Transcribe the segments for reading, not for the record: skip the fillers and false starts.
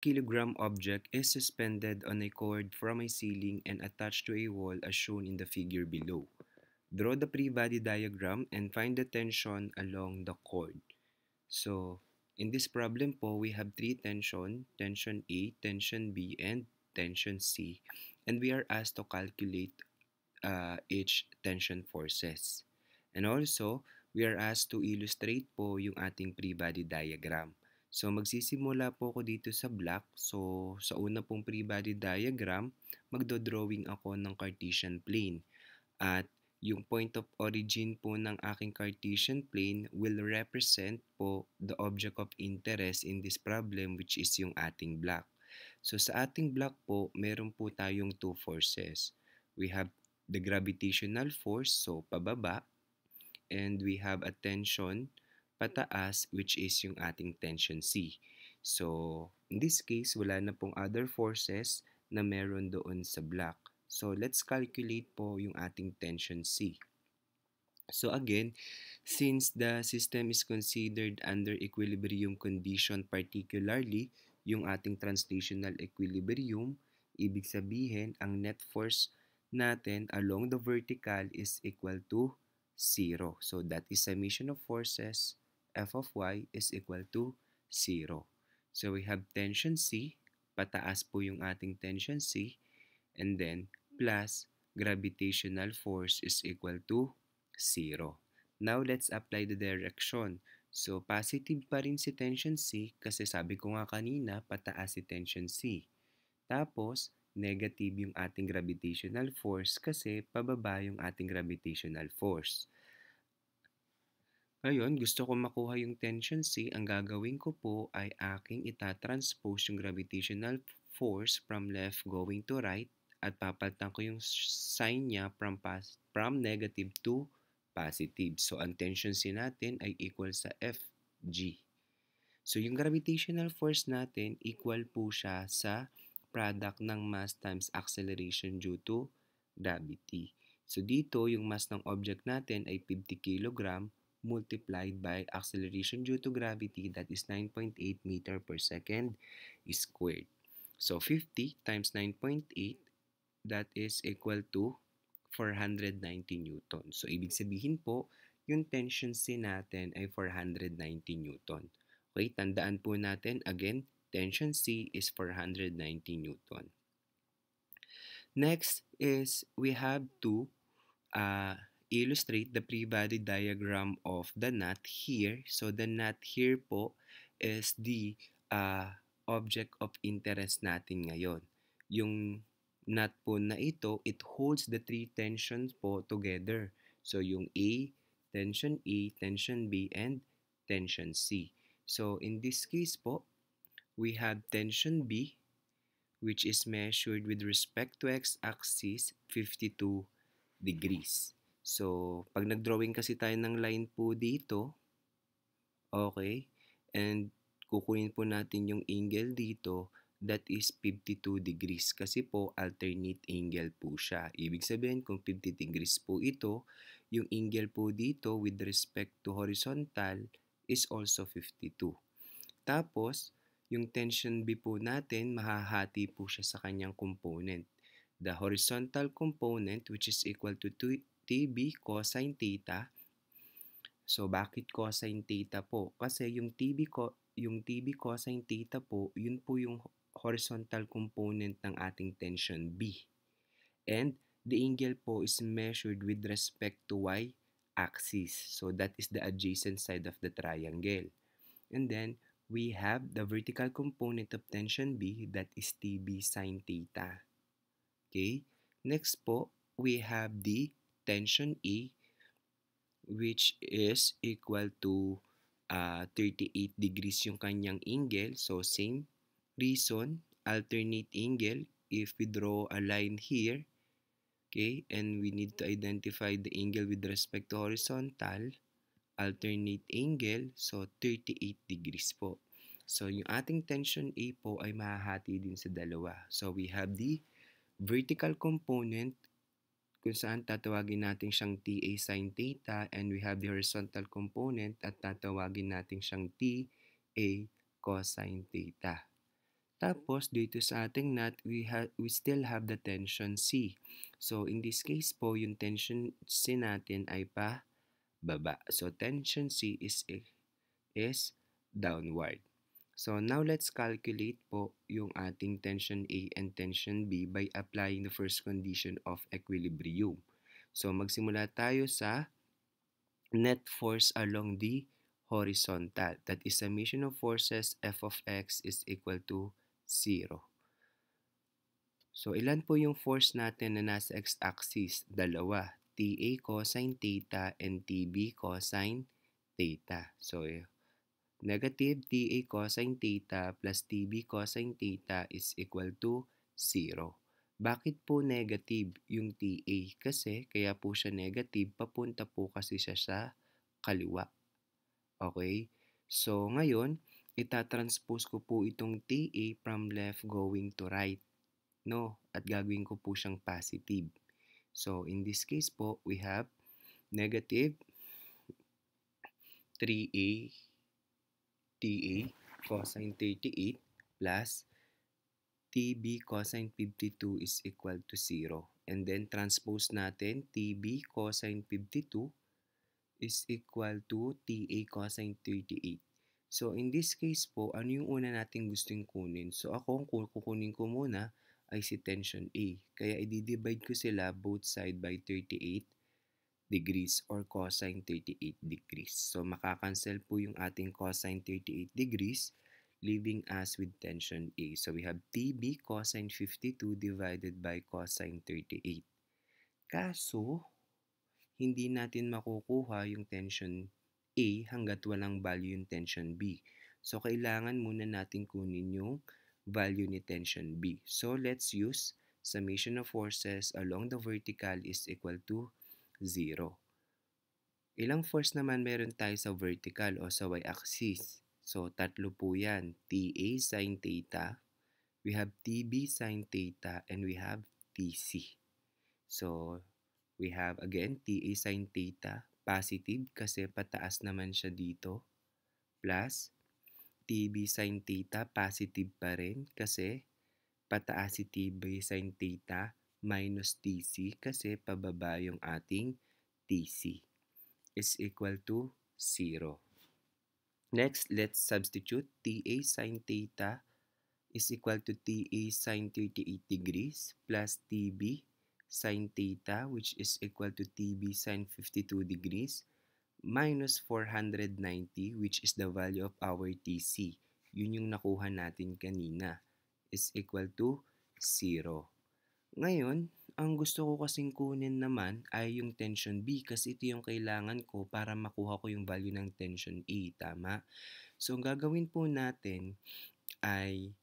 kilogram object is suspended on a cord from a ceiling and attached to a wall as shown in the figure below. Draw the free-body diagram and find the tension along the cord. So, in this problem po, we have three tension, tension A, tension B, and tension C. And we are asked to calculate each tension forces. And also, we are asked to illustrate po yung ating free-body diagram. So, magsisimula po ako dito sa block. So, sa una pong free-body diagram, magdodrawing ako ng Cartesian plane. At yung point of origin po ng aking Cartesian plane will represent po the object of interest in this problem, which is yung ating block. So sa ating block po, meron po tayong two forces. We have the gravitational force, so pababa, and we have a tension pataas, which is yung ating tension C. So, in this case, wala na pong other forces na meron doon sa block. So, let's calculate po yung ating tension C. So again, since the system is considered under equilibrium condition, particularly yung ating translational equilibrium, ibig sabihin ang net force natin along the vertical is equal to 0. So that is summation of forces f of y is equal to 0. So we have tension C, pataas po yung ating tension C, and then plus gravitational force is equal to 0. Now, let's apply the direction. So, positive pa rin si tension C kasi sabi ko nga kanina, pataas si tension C. Tapos, negative yung ating gravitational force kasi pababa yung ating gravitational force. Ngayon, gusto ko makuha yung tension C. Ang gagawin ko po ay aking itatranspose yung gravitational force from left going to right at papalitan ko yung sign niya from negative to positive. So, ang tension C natin ay equal sa Fg. So, yung gravitational force natin equal po siya sa product ng mass times acceleration due to gravity. So, dito yung mass ng object natin ay 50 kg multiplied by acceleration due to gravity, that is 9.8 meter per second squared. So, 50 times 9.8, that is equal to 490 Newton. So, ibig sabihin po, yung tension C natin ay 490 Newton. Okay, tandaan po natin, again, tension C is 490 Newton. Next is, we have to illustrate the free-body diagram of the nut here. So, the nut here po is the object of interest natin ngayon. Yung nut po na ito, it holds the three tensions po together. So, yung A, tension B, and tension C. So, in this case po, we have tension B, which is measured with respect to x-axis, 52 degrees. So, pag nag-drawing kasi tayo ng line po dito, okay, and kukunin po natin yung angle dito, that is 52 degrees kasi po alternate angle po siya. Ibig sabihin kung 50 degrees po ito, yung angle po dito with respect to horizontal is also 52. Tapos, yung tension B po natin, mahahati po siya sa kanyang component. The horizontal component, which is equal to TB cosine theta. So, bakit cosine theta po? Kasi yung TB cosine theta po, yun po yung horizontal component ng ating tension B. And the angle po is measured with respect to y-axis. So, that is the adjacent side of the triangle. And then, we have the vertical component of tension B, that is TB sine theta. Okay? Next po, we have the tension A, which is equal to 38 degrees yung kanyang angle. So, same reason, alternate angle. If we draw a line here, okay, and we need to identify the angle with respect to horizontal, alternate angle, so 38 degrees po. So, yung ating tension A po ay mahahati din sa dalawa. So, we have the vertical component kung saan tatawagin natin siyang TA sin theta, and we have the horizontal component at tatawagin natin siyang TA cosine theta. Tapos, dito sa ating knot, we still have the tension C. So, in this case po, yung tension C natin ay baba. So, tension C is downward. So, now let's calculate po yung ating tension A and tension B by applying the first condition of equilibrium. So, magsimula tayo sa net force along the horizontal. That is summation of forces F of x is equal to 0. So, ilan po yung force natin na nasa x-axis? Dalawa. TA cosine theta and TB cosine theta. So, negative TA cosine theta plus TB cosine theta is equal to 0. Bakit po negative yung TA? Kasi kaya po siya negative, papunta po kasi siya sa kaliwa. Okay? So, ngayon, itatranspose ko po itong TA from left going to right. No? At gagawin ko po siyang positive. So, in this case po, we have negative 3A TA cosine 38 plus TB cosine 52 is equal to 0. And then, transpose natin, TB cosine 52 is equal to TA cosine 38. So, in this case po, ano yung una natin gustong kunin? So, ako, ang kukunin ko muna ay si tension A. Kaya, i-divide ko sila both side by 38 degrees or cosine 38 degrees. So, makakancel po yung ating cosine 38 degrees, leaving us with tension A. So, we have TB cosine 52 divided by cosine 38. Kaso, hindi natin makukuha yung tension A hanggat walang value yung tension B. So, kailangan muna natin kunin yung value ni tension B. So, let's use summation of forces along the vertical is equal to 0. Ilang force naman meron tayo sa vertical o sa y-axis? So, tatlo po yan. TA sin theta, we have TB sin theta, and we have TC. So, we have again TA sin theta, positive kasi pataas naman siya dito, plus TB sin theta, positive pa rin kasi pataas si TB sin theta, minus TC kasi pababa yung ating TC is equal to 0. Next, let's substitute TA sin theta is equal to TA sin 38 degrees plus TB sin theta, which is equal to TB sin 52 degrees minus 490, which is the value of our TC. Yun yung nakuha natin kanina, is equal to 0. Ngayon, ang gusto ko kasing kunin naman ay yung tension B kasi ito yung kailangan ko para makuha ko yung value ng tension A, tama? So, ang gagawin po natin ay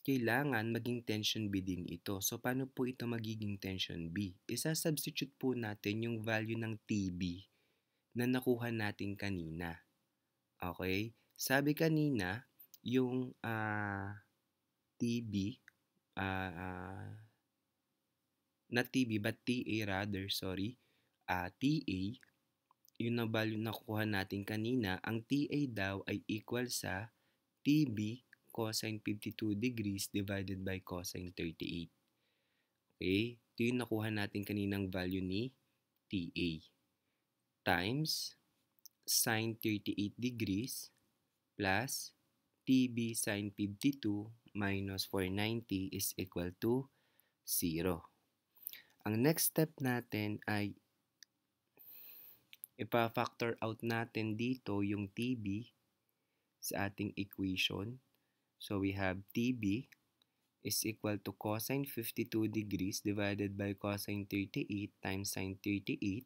kailangan maging tension B din ito. So, paano po ito magiging tension B? Isa-substitute po natin yung value ng TB na nakuha natin kanina. Okay? Sabi kanina, yung TB, not TB but TA rather, sorry, TA, yung na value na nakuha natin kanina, ang TA daw ay equal sa TB cosine 52 degrees divided by cosine 38. Okay? Ito yung nakuha natin kaninang value ni TA times sine 38 degrees plus TB sine 52 minus 490 is equal to 0. Ang next step natin ay ipa-factor out natin dito yung TB sa ating equation. So, we have TB is equal to cosine 52 degrees divided by cosine 38 times sine 38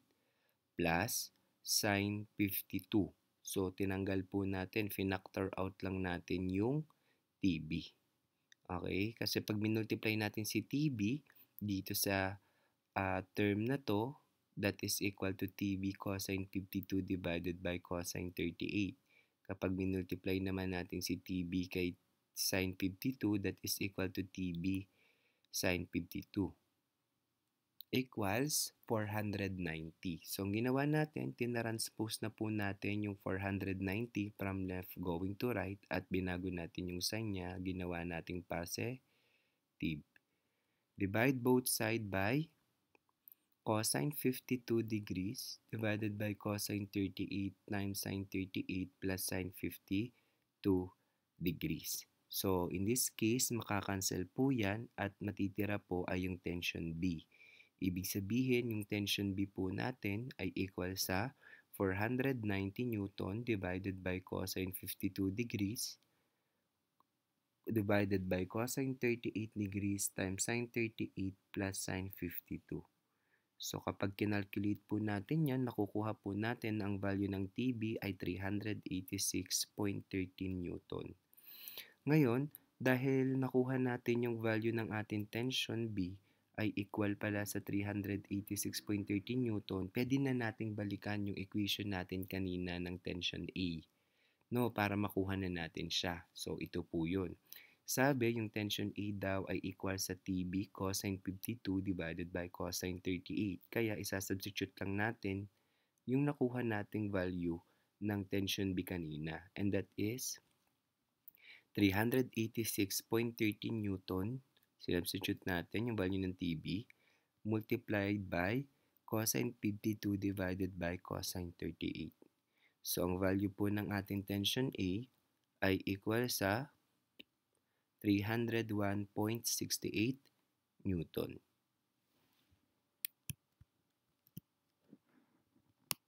plus sine 52. So, tinanggal po natin, finactor out lang natin yung TB. Okay? Kasi pag minultiply natin si TB dito sa term na to, that is equal to TB cosine 52 divided by cosine 38. Kapag minultiply naman natin si TB kay sine 52, that is equal to TB sine 52. equals 490. So, ang ginawa natin, tinranspose na po natin yung 490 from left going to right at binago natin yung sign niya, ginawa nating positive. Divide both side by cosine 52 degrees divided by cosine 38 times sine 38 plus sine 52 degrees. So, in this case, makakancel po yan at matitira po ay yung tension B. Ibig sabihin, yung tension B po natin ay equal sa 490 Newton divided by cosine 52 degrees divided by cosine 38 degrees times sine 38 plus sine 52. So, kapag kinalculate po natin yan, makukuha po natin ang value ng TB ay 386.13 Newton. Ngayon, dahil nakuha natin yung value ng ating tension B ay equal pala sa 386.13 Newton, pwede na nating balikan yung equation natin kanina ng tension A, no, para makuha na natin siya. So, ito po yun. Sabi, yung tension A daw ay equal sa TB cosine 52 divided by cosine 38. Kaya, isasubstitute lang natin yung nakuha nating value ng tension B kanina. And that is 386.13 Newton. Substitute natin yung value ng TB multiplied by cosine 52 divided by cosine 38. So, ang value po ng ating tension A ay equal sa 301.68 Newton.